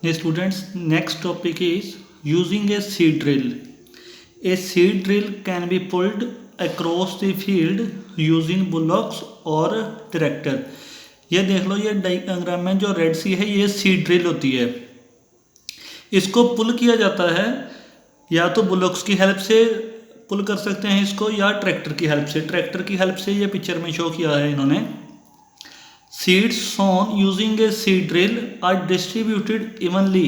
Students, next topic is using a seed drill. A seed drill can be pulled across the field using bullocks or tractor. ये देख लो, ये diagram में जो red सी है ये seed drill होती है। इसको पुल किया जाता है या तो बुलॉक्स की हेल्प से पुल कर सकते हैं इसको, या ट्रैक्टर की हेल्प से। ट्रैक्टर की हेल्प से ये पिक्चर में शो किया है इन्होंने। Seeds sown using a seed drill are distributed evenly.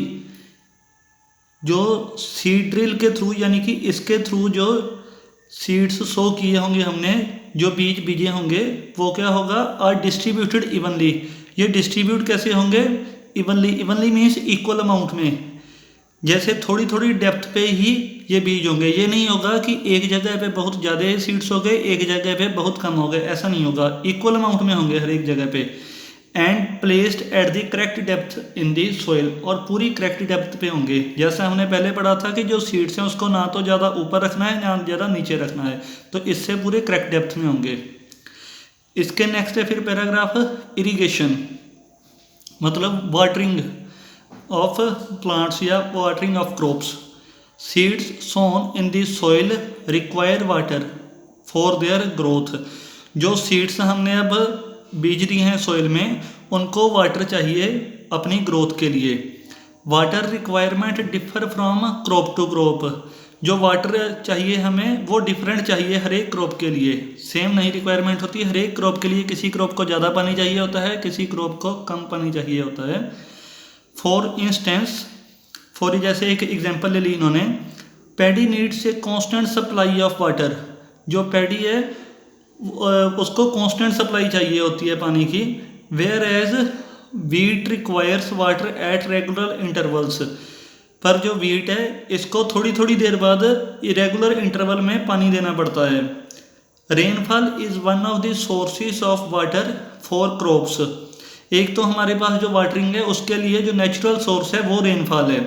जो सीड ड्रिल के थ्रू यानी कि इसके थ्रू जो सीड्स सो किए होंगे हमने, जो बीज बीजे होंगे, वो क्या होगा, आर डिस्ट्रीब्यूटेड इवनली। ये डिस्ट्रीब्यूट कैसे होंगे, evenly. Evenly means equal amount में, जैसे थोड़ी थोड़ी डेप्थ पे ही ये बीज होंगे। ये नहीं होगा कि एक जगह पे बहुत ज़्यादा सीड्स हो गए, एक जगह पे बहुत कम हो गए, ऐसा नहीं होगा। इक्वल अमाउंट में होंगे हर एक जगह पे। And placed at the correct depth in the soil, और पूरी करेक्ट डेप्थ पे होंगे। जैसा हमने पहले पढ़ा था कि जो सीड्स हैं उसको ना तो ज़्यादा ऊपर रखना है ना ज़्यादा नीचे रखना है, तो इससे पूरे करेक्ट डेप्थ में होंगे। इसके नेक्स्ट है फिर पैराग्राफ, इरिगेशन मतलब वाटरिंग ऑफ प्लांट्स या watering of crops. Seeds sown in the soil require water for their growth. जो सीड्स हमने अब बीज दी हैं सॉइल में, उनको वाटर चाहिए अपनी ग्रोथ के लिए। Water requirement differ from crop to crop. जो वाटर चाहिए हमें वो डिफरेंट चाहिए हर एक क्रॉप के लिए, सेम नहीं रिक्वायरमेंट होती हर एक क्रॉप के लिए। किसी क्रॉप को ज़्यादा पानी चाहिए होता है, किसी क्रॉप को कम पानी चाहिए होता है। फॉर इंस्टेंस, फॉर जैसे एक एग्जांपल ले ली इन्होंने, paddy needs a constant supply of water. जो पैडी है उसको कांस्टेंट सप्लाई चाहिए होती है पानी की। Whereas wheat requires water at regular intervals. पर जो वीट है इसको थोड़ी थोड़ी देर बाद इरेगुलर इंटरवल में पानी देना पड़ता है। Rainfall is one of the sources of water for crops. एक तो हमारे पास जो वाटरिंग है उसके लिए जो नेचुरल सोर्स है वो रेनफॉल है।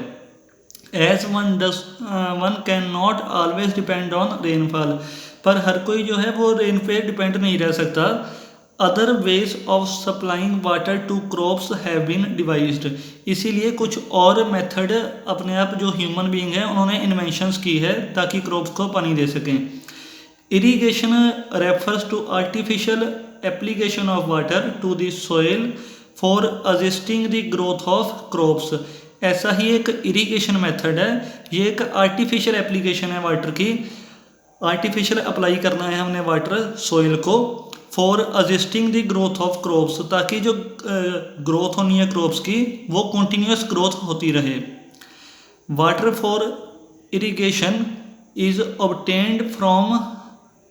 As one can not always depend on rainfall, पर हर कोई जो है वो रेन पे डिपेंड नहीं रह सकता। Other ways of supplying water to crops have been devised. इसीलिए कुछ और मेथड अपने आप जो ह्यूमन बीइंग है उन्होंने इन्वेंशंस की है ताकि क्रॉप्स को पानी दे सकें। Irrigation refers to artificial application of water to the soil for assisting the growth of crops. ऐसा ही एक इरीगेशन मेथड है, ये एक आर्टिफिशियल एप्लीकेशन है वाटर की। आर्टिफिशियल अप्लाई करना है हमने वाटर सॉइल को, for assisting the growth of crops, ताकि जो ग्रोथ होनी है क्रॉप्स की वो कंटिन्यूस ग्रोथ होती रहे। Water for irrigation is obtained from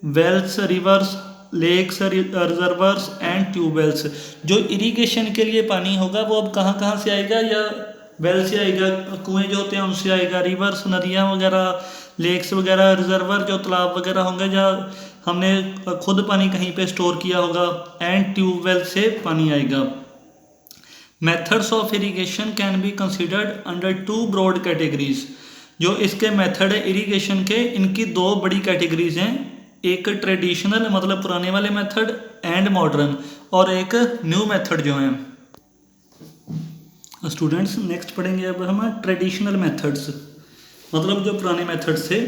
wells, rivers, lakes, reservoirs and tubewells. जो इरिगेशन के लिए पानी होगा वो अब कहाँ से आएगा, या वेल से आएगा, कुएं जो होते हैं उनसे आएगा, रिवर्स नदियाँ वगैरह, लेक्स वगैरह, रिजर्वर जो तालाब वगैरह होंगे जहाँ हमने खुद पानी कहीं पे स्टोर किया होगा, एंड ट्यूबवेल से पानी आएगा। Methods of irrigation can be considered under two broad categories. जो इसके मेथड है इरिगेशन के, इनकी दो बड़ी कैटेगरीज हैं। एक ट्रेडिशनल मतलब पुराने वाले मेथड एंड मॉडर्न, और एक न्यू मेथड जो है। स्टूडेंट्स नेक्स्ट पढ़ेंगे अब हम ट्रेडिशनल मेथड्स, मतलब जो पुराने मेथड्स थे।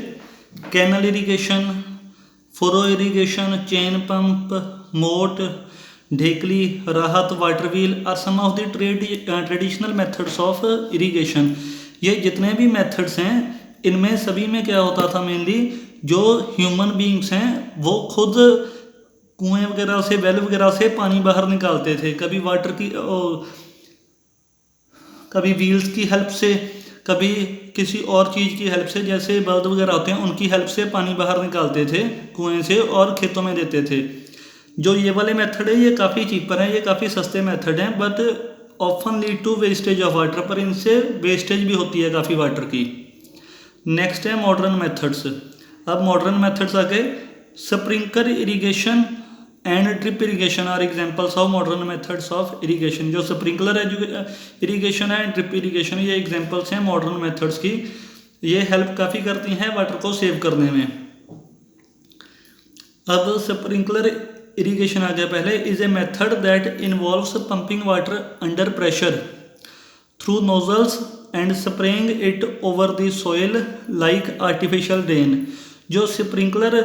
Canal irrigation, furrow irrigation, chain pump, मोट, ढेकली, राहत, water wheel are some of the traditional methods of irrigation. ये जितने भी मेथड्स हैं इनमें सभी में क्या होता था, मेनली जो ह्यूमन बीइंग्स हैं वो खुद कुएं वगैरह से, वेल वगैरह से पानी बाहर निकालते थे। कभी वाटर की कभी व्हील्स की हेल्प से, कभी किसी और चीज़ की हेल्प से, जैसे बल्द वगैरह होते हैं उनकी हेल्प से पानी बाहर निकालते थे कुएं से और खेतों में देते थे। जो ये वाले मेथड है ये काफ़ी चीपर हैं, ये काफ़ी सस्ते मेथड हैं, but often lead to wastage of water, पर इनसे वेस्टेज भी होती है काफ़ी वाटर की। नेक्स्ट है मॉडर्न मेथड्स। अब मॉडर्न मेथड्स आ गए। Sprinkler irrigation and drip irrigation are examples of modern methods of irrigation. जो स्प्रिंकलर इरिगेशन है, ड्रिप इरिगेशन, ये एग्जांपल्स हैं मॉडर्न मेथड्स की। ये हेल्प काफ़ी करती हैं वाटर को सेव करने में। अब स्प्रिंकलर इरिगेशन आ गया पहले। Is a method that involves pumping water under pressure through nozzles and spraying it over the soil like artificial rain. जो स्प्रिंकलर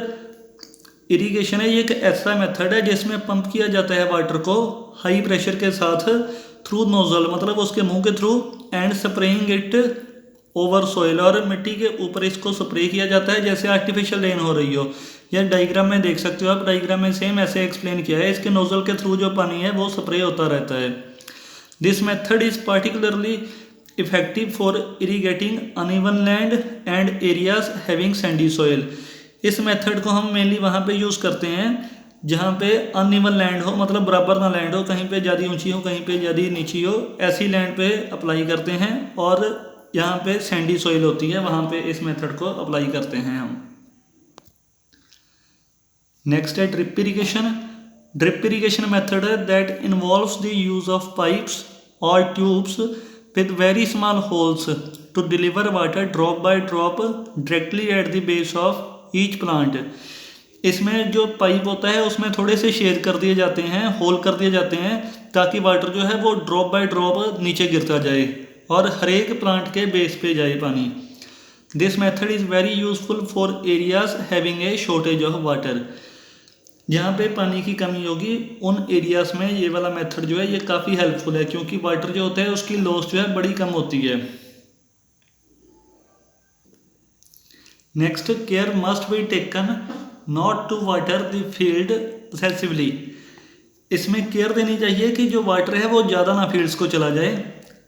इरिगेशन है ये एक ऐसा मेथड है जिसमें पंप किया जाता है वाटर को हाई प्रेशर के साथ थ्रू नोजल, मतलब उसके मुंह के through, and spraying it over soil, और मिट्टी के ऊपर इसको स्प्रे किया जाता है जैसे आर्टिफिशियल रेन हो रही हो। यह डायग्राम में देख सकते हो आप, डायग्राम में सेम ऐसे एक्सप्लेन किया है। इसके नोजल के थ्रू जो पानी है वो स्प्रे होता रहता है। This method is particularly effective for irrigating uneven land and areas having Sandy soil. इस मेथड को हम मेनली वहाँ पे यूज़ करते हैं जहाँ पे अनइवन लैंड हो, मतलब बराबर ना लैंड हो, कहीं पे ज़्यादा ऊंची हो कहीं पे ज़्यादा नीची हो, ऐसी लैंड पे अप्लाई करते हैं। और यहाँ पे सैंडी सॉइल होती है वहाँ पे इस मेथड को अप्लाई करते हैं हम। नेक्स्ट है drip irrigation. Drip irrigation method है that involves the use of pipes और tubes with very small holes to deliver water drop by drop directly at the base of each plant. इसमें जो pipe होता है उसमें थोड़े से शेड कर दिए जाते हैं, होल कर दिए जाते हैं, ताकि वाटर जो है वो ड्रॉप बाय ड्रॉप नीचे गिरता जाए और हर एक प्लांट के बेस पे जाए पानी। This method is very useful for areas having a shortage of water. जहाँ पे पानी की कमी होगी उन एरियाज में ये वाला मेथड जो है ये काफ़ी हेल्पफुल है, क्योंकि वाटर जो होता है उसकी लॉस जो है बड़ी कम होती है। Next, care must be taken not to water the field excessively. इसमें केयर देनी चाहिए कि जो वाटर है वो ज़्यादा ना फील्ड्स को चला जाए।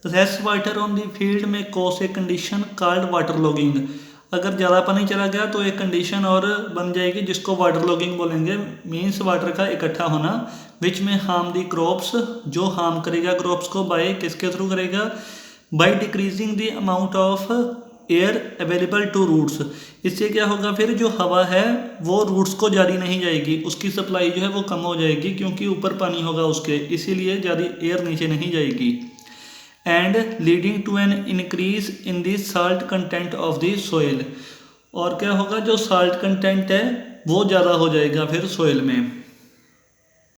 Less water on the field में cause a condition called water logging. अगर ज़्यादा पानी चला गया तो एक कंडीशन और बन जाएगी जिसको वाटर लॉगिंग बोलेंगे, मीन्स वाटर का इकट्ठा होना, विच में हार्म दी क्रॉप्स, जो हार्म करेगा क्रॉप्स को, बाय किसके थ्रू करेगा, by decreasing the amount of air available to roots. इससे क्या होगा, फिर जो हवा है वो रूट्स को जारी नहीं जाएगी, उसकी सप्लाई जो है वो कम हो जाएगी क्योंकि ऊपर पानी होगा उसके, इसीलिए ज़्यादा एयर नीचे नहीं जाएगी। And leading to an increase in the salt content of the soil. और क्या होगा, जो साल्ट कंटेंट है वो ज़्यादा हो जाएगा फिर सोइल में।